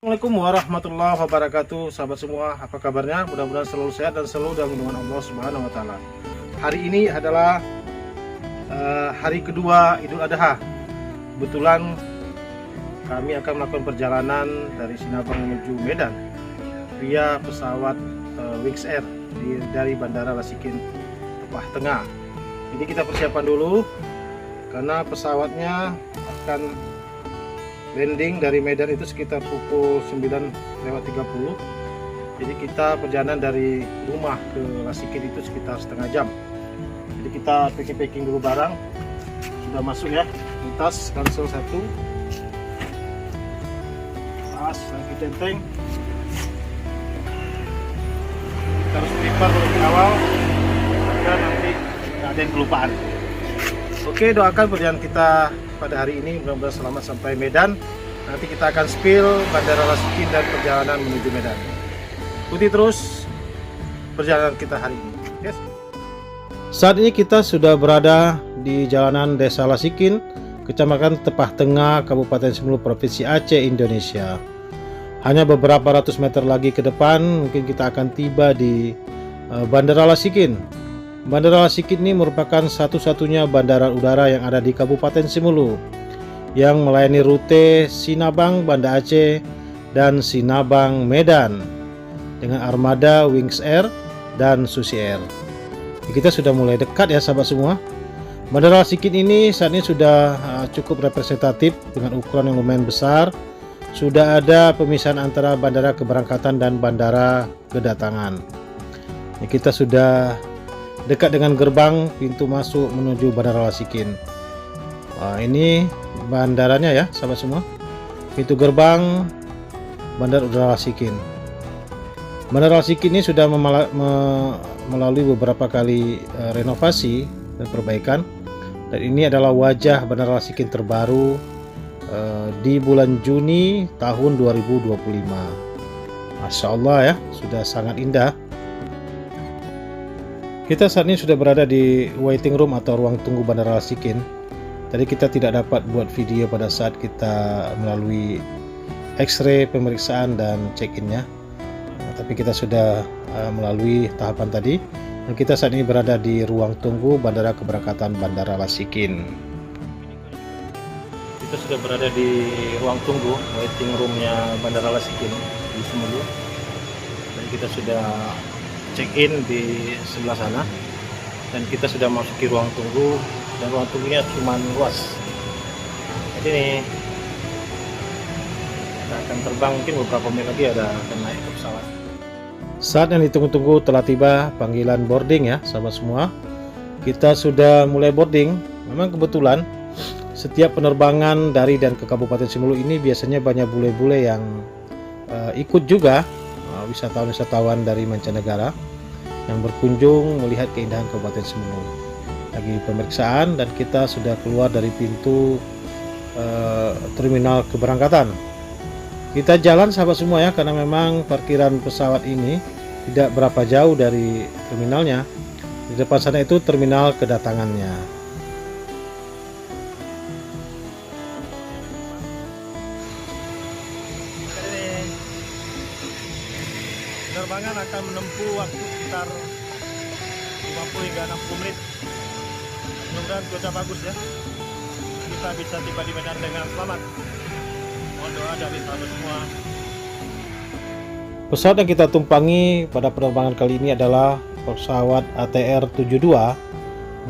Assalamualaikum warahmatullahi wabarakatuh, sahabat semua, apa kabarnya? Mudah-mudahan selalu sehat dan selalu dalam lindungan Allah Subhanahu wa Ta'ala. Hari ini adalah hari kedua Idul Adha. Kebetulan kami akan melakukan perjalanan dari Sinabang menuju Medan via pesawat Wings Air dari Bandara Lasikin Tepah Tengah. Jadi kita persiapan dulu karena pesawatnya akan landing dari Medan itu sekitar pukul 9:30. Jadi kita perjalanan dari rumah ke Lasikin itu sekitar setengah jam. Jadi kita packing dulu barang. Sudah masuk ya, tas ransel 1, tas lagi tenteng. Kita harus prepare lebih awal agar nanti nggak ada yang kelupaan. Oke, doakan perjalanan kita pada hari ini mudah-mudahan selamat sampai Medan. Nanti kita akan spill Bandara Lasikin dan perjalanan menuju Medan. Ikuti terus perjalanan kita hari ini. Yes. Saat ini kita sudah berada di jalanan Desa Lasikin, Kecamatan Tepah Tengah, Kabupaten Semulu, Provinsi Aceh, Indonesia. Hanya beberapa ratus meter lagi ke depan mungkin kita akan tiba di Bandara Lasikin. Bandara Lasikin ini merupakan satu-satunya bandara udara yang ada di Kabupaten Semulu yang melayani rute Sinabang, Banda Aceh, dan Sinabang, Medan dengan armada Wings Air dan Susi Air. Kita sudah mulai dekat ya sahabat semua. Bandara Lasikin ini saat ini sudah cukup representatif dengan ukuran yang lumayan besar. Sudah ada pemisahan antara bandara keberangkatan dan bandara kedatangan. Kita sudah dekat dengan gerbang pintu masuk menuju Bandara Lasikin. Ini bandaranya ya sahabat semua. Pintu gerbang Bandara Udara Lasikin. Bandara Lasikin ini sudah melalui beberapa kali renovasi dan perbaikan. Dan ini adalah wajah Bandara Lasikin terbaru di bulan Juni tahun 2025. Masya Allah ya, sudah sangat indah. Kita saat ini sudah berada di waiting room atau ruang tunggu Bandara Lasikin. Tadi kita tidak dapat buat video pada saat kita melalui X-ray pemeriksaan dan check-innya. Tapi kita sudah melalui tahapan tadi. Dan kita saat ini berada di ruang tunggu Bandara Keberangkatan Bandara Lasikin. Kita sudah berada di ruang tunggu waiting roomnya Bandara Lasikin di Semulu. Dan kita sudah check-in di sebelah sana dan kita sudah masuki ruang tunggu, dan ruang tunggunya cuma luas. Jadi nih kita akan terbang, mungkin beberapa menit lagi akan naik ke pesawat. Saat yang ditunggu-tunggu telah tiba, panggilan boarding ya sahabat semua. Kita sudah mulai boarding. Memang kebetulan setiap penerbangan dari dan ke Kabupaten Semulu ini biasanya banyak bule-bule yang ikut juga, wisatawan-wisatawan dari mancanegara yang berkunjung melihat keindahan Kabupaten Semulu. Lagi pemeriksaan dan kita sudah keluar dari pintu terminal keberangkatan. Kita jalan sahabat semua ya, karena memang parkiran pesawat ini tidak berapa jauh dari terminalnya. Di depan sana itu terminal kedatangannya. Penerbangan akan menempuh waktu sekitar 50 hingga 60 menit. Mudah-mudahan cuaca bagus ya. Kita bisa tiba di Medan dengan selamat. Mohon doa dari sahabat semua. Pesawat yang kita tumpangi pada penerbangan kali ini adalah pesawat ATR 72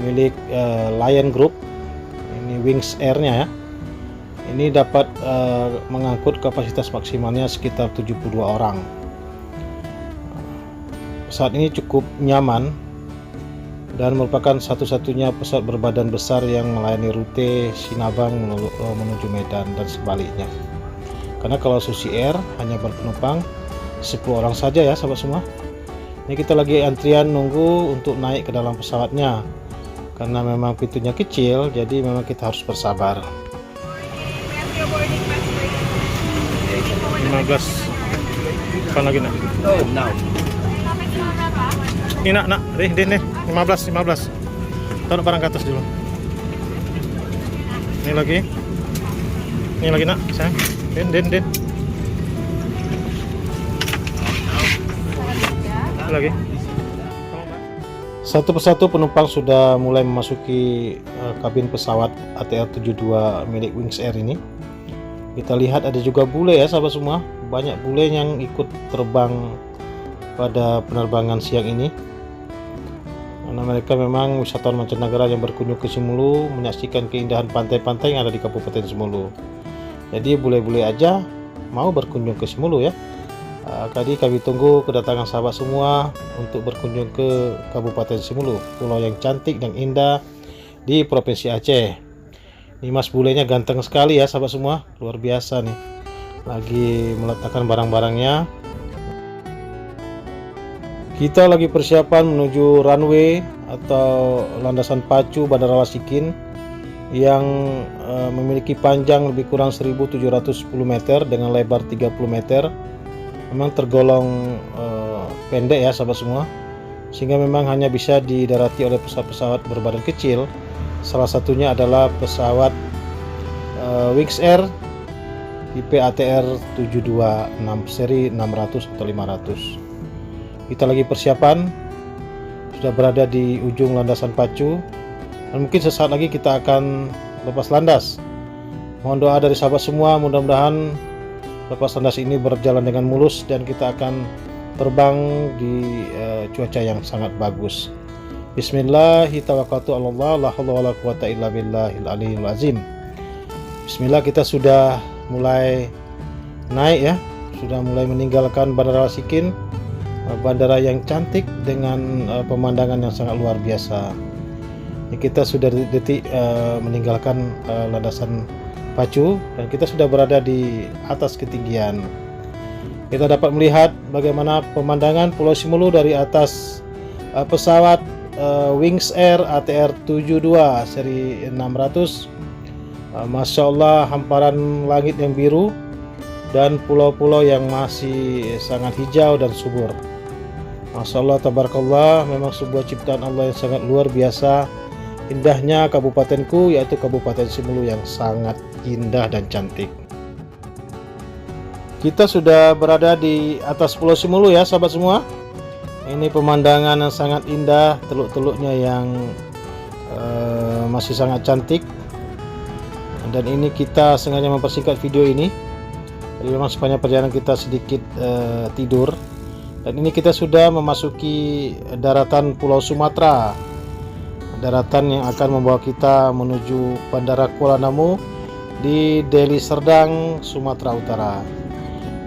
milik Lion Group. Ini Wings Air-nya ya. Ini dapat mengangkut kapasitas maksimalnya sekitar 72 orang. Pesawat ini cukup nyaman dan merupakan satu-satunya pesawat berbadan besar yang melayani rute Sinabang menuju Medan dan sebaliknya. Karena kalau Susi Air hanya berpenumpang 10 orang saja ya sahabat semua. Ini kita lagi antrian nunggu untuk naik ke dalam pesawatnya. Karena memang pintunya kecil, jadi memang kita harus bersabar. 15 kapan lagi nak? Oh, now. Ini nak, deh, 15. Taruh barang ke atas dulu. Ini lagi nak, sayang. Den. lagi. Satu persatu penumpang sudah mulai memasuki kabin pesawat ATR 72 milik Wings Air ini. Kita lihat ada juga bule ya sahabat semua, banyak bule yang ikut terbang pada penerbangan siang ini. Karena mereka memang wisatawan mancanegara yang berkunjung ke Simulu menyaksikan keindahan pantai-pantai yang ada di Kabupaten Simulu. Jadi bule-bule aja mau berkunjung ke Simulu ya. Tadi kami tunggu kedatangan sahabat semua untuk berkunjung ke Kabupaten Simulu, pulau yang cantik dan indah di Provinsi Aceh. Ini mas bulenya ganteng sekali ya sahabat semua, luar biasa nih, lagi meletakkan barang-barangnya. Kita lagi persiapan menuju runway atau landasan pacu Bandara Wasikin yang memiliki panjang lebih kurang 1710 meter dengan lebar 30 meter. Memang tergolong pendek ya sahabat semua, sehingga memang hanya bisa didarati oleh pesawat-pesawat berbadan kecil. Salah satunya adalah pesawat Wings Air tipe ATR 726 seri 600 atau 500. Kita lagi persiapan, sudah berada di ujung landasan pacu, dan mungkin sesaat lagi kita akan lepas landas. Mohon doa dari sahabat semua, mudah-mudahan lepas landas ini berjalan dengan mulus dan kita akan terbang di cuaca yang sangat bagus. Bismillah, tawakkaltu 'alallah, la haula wala quwata illa billahil aliyyil azim. Bismillah, kita sudah mulai naik ya, sudah mulai meninggalkan Bandara Wasikin, bandara yang cantik dengan pemandangan yang sangat luar biasa. Kita sudah detik meninggalkan landasan pacu dan kita sudah berada di atas ketinggian. Kita dapat melihat bagaimana pemandangan Pulau Simulu dari atas pesawat Wings Air ATR 72 seri 600. Masya Allah, hamparan langit yang biru dan pulau-pulau yang masih sangat hijau dan subur. Masya Allah, tabarakallah, memang sebuah ciptaan Allah yang sangat luar biasa. Indahnya kabupatenku, yaitu Kabupaten Simulu yang sangat indah dan cantik. Kita sudah berada di atas Pulau Simulu ya sahabat semua. Ini pemandangan yang sangat indah, teluk-teluknya yang masih sangat cantik. Dan ini kita sengaja mempersingkat video ini, jadi memang sepanjang perjalanan kita sedikit tidur. Dan ini kita sudah memasuki daratan Pulau Sumatera, daratan yang akan membawa kita menuju Bandara Kuala Namu di Deli Serdang, Sumatera Utara.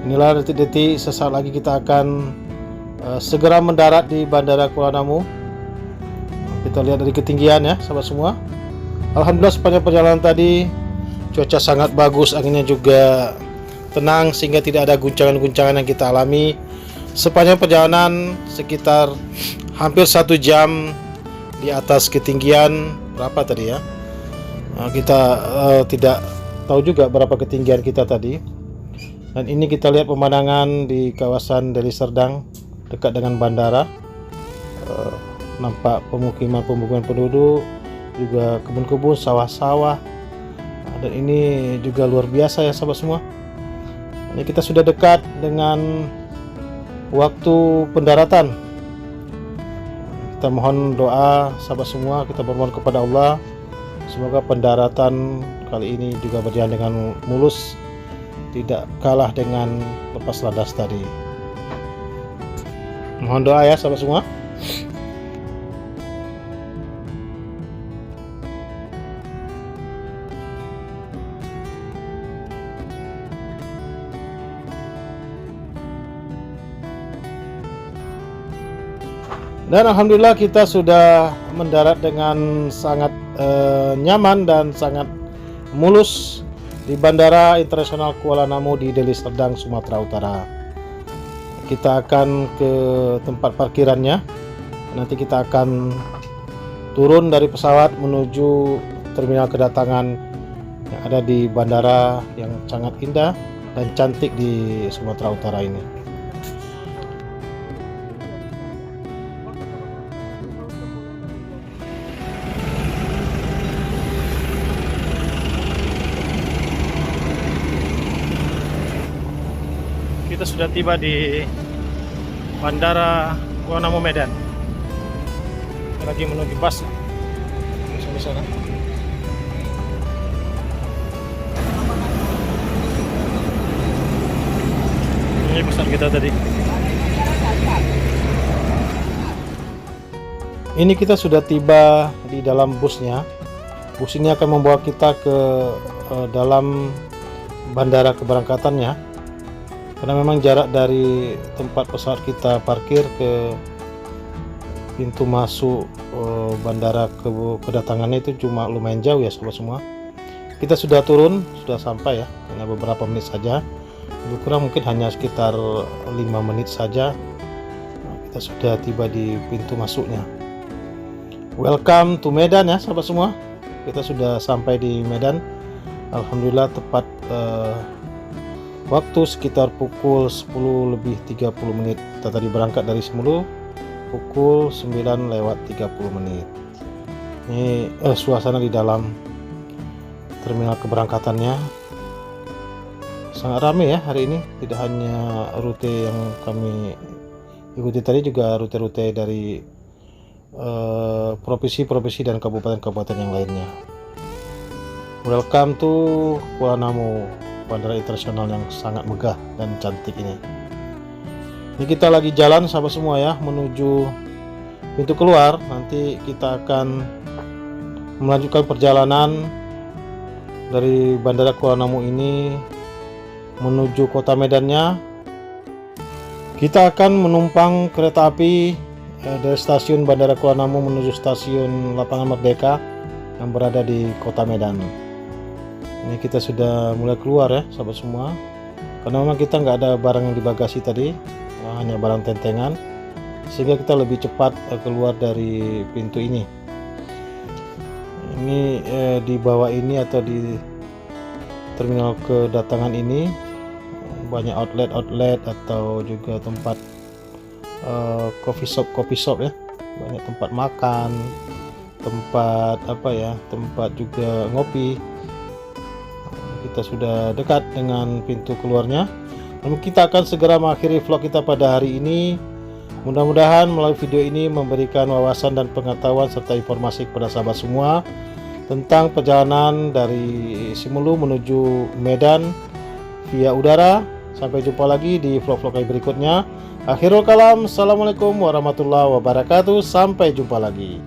Inilah detik-detik sesaat lagi kita akan segera mendarat di Bandara Kuala Namu. Kita lihat dari ketinggian ya sahabat semua. Alhamdulillah sepanjang perjalanan tadi cuaca sangat bagus, anginnya juga tenang sehingga tidak ada guncangan-guncangan yang kita alami. Sepanjang perjalanan sekitar hampir 1 jam di atas ketinggian berapa tadi ya, kita tidak tahu juga berapa ketinggian kita tadi. Dan ini kita lihat pemandangan di kawasan Deli Serdang dekat dengan bandara, nampak pemukiman penduduk, juga kebun-kebun, sawah-sawah, dan ini juga luar biasa ya sahabat semua. Ini kita sudah dekat dengan waktu pendaratan. Kita mohon doa sahabat semua, kita bermohon kepada Allah semoga pendaratan kali ini juga berjalan dengan mulus, tidak kalah dengan lepas landas tadi. Mohon doa ya sahabat semua. Dan alhamdulillah kita sudah mendarat dengan sangat nyaman dan sangat mulus di Bandara Internasional Kuala Namu di Deli Serdang, Sumatera Utara. Kita akan ke tempat parkirannya. Nanti kita akan turun dari pesawat menuju terminal kedatangan yang ada di bandara yang sangat indah dan cantik di Sumatera Utara ini. Kita sudah tiba di Bandara Kuala Namu Medan. Lagi menuju bus di sana. Ini pesan kita tadi. Ini kita sudah tiba di dalam busnya. Bus ini akan membawa kita ke dalam bandara keberangkatannya. Karena memang jarak dari tempat pesawat kita parkir ke pintu masuk bandara kedatangannya itu cuma lumayan jauh ya sobat semua. Kita sudah turun, sudah sampai ya, hanya beberapa menit saja. Lebih kurang mungkin hanya sekitar 5 menit saja kita sudah tiba di pintu masuknya. Welcome to Medan ya sahabat semua. Kita sudah sampai di Medan. Alhamdulillah tepat waktu sekitar pukul 10:30. Kita tadi berangkat dari Semulu pukul 9:30. Ini suasana di dalam terminal keberangkatannya sangat ramai ya hari ini. Tidak hanya rute yang kami ikuti tadi, juga rute-rute dari provinsi-provinsi dan kabupaten-kabupaten yang lainnya. Welcome to Kuala Namu, bandara internasional yang sangat megah dan cantik ini. Ini kita lagi jalan sahabat semua ya, menuju pintu keluar. Nanti kita akan melanjutkan perjalanan dari bandara Kuala Namu ini menuju kota Medannya. Kita akan menumpang kereta api dari stasiun bandara Kuala Namu menuju stasiun Lapangan Merdeka yang berada di kota Medan. Ini kita sudah mulai keluar ya sahabat semua, karena memang kita nggak ada barang yang di bagasi tadi, hanya barang tentengan, sehingga kita lebih cepat keluar dari pintu ini. Ini di bawah ini atau di terminal kedatangan ini banyak outlet atau juga tempat coffee shop ya, banyak tempat makan, tempat tempat juga ngopi. Kita sudah dekat dengan pintu keluarnya. Namun kita akan segera mengakhiri vlog kita pada hari ini. Mudah-mudahan melalui video ini memberikan wawasan dan pengetahuan serta informasi kepada sahabat semua tentang perjalanan dari Semulu menuju Medan via udara. Sampai jumpa lagi di vlog-vlog berikutnya. Akhirul kalam, assalamualaikum warahmatullahi wabarakatuh. Sampai jumpa lagi.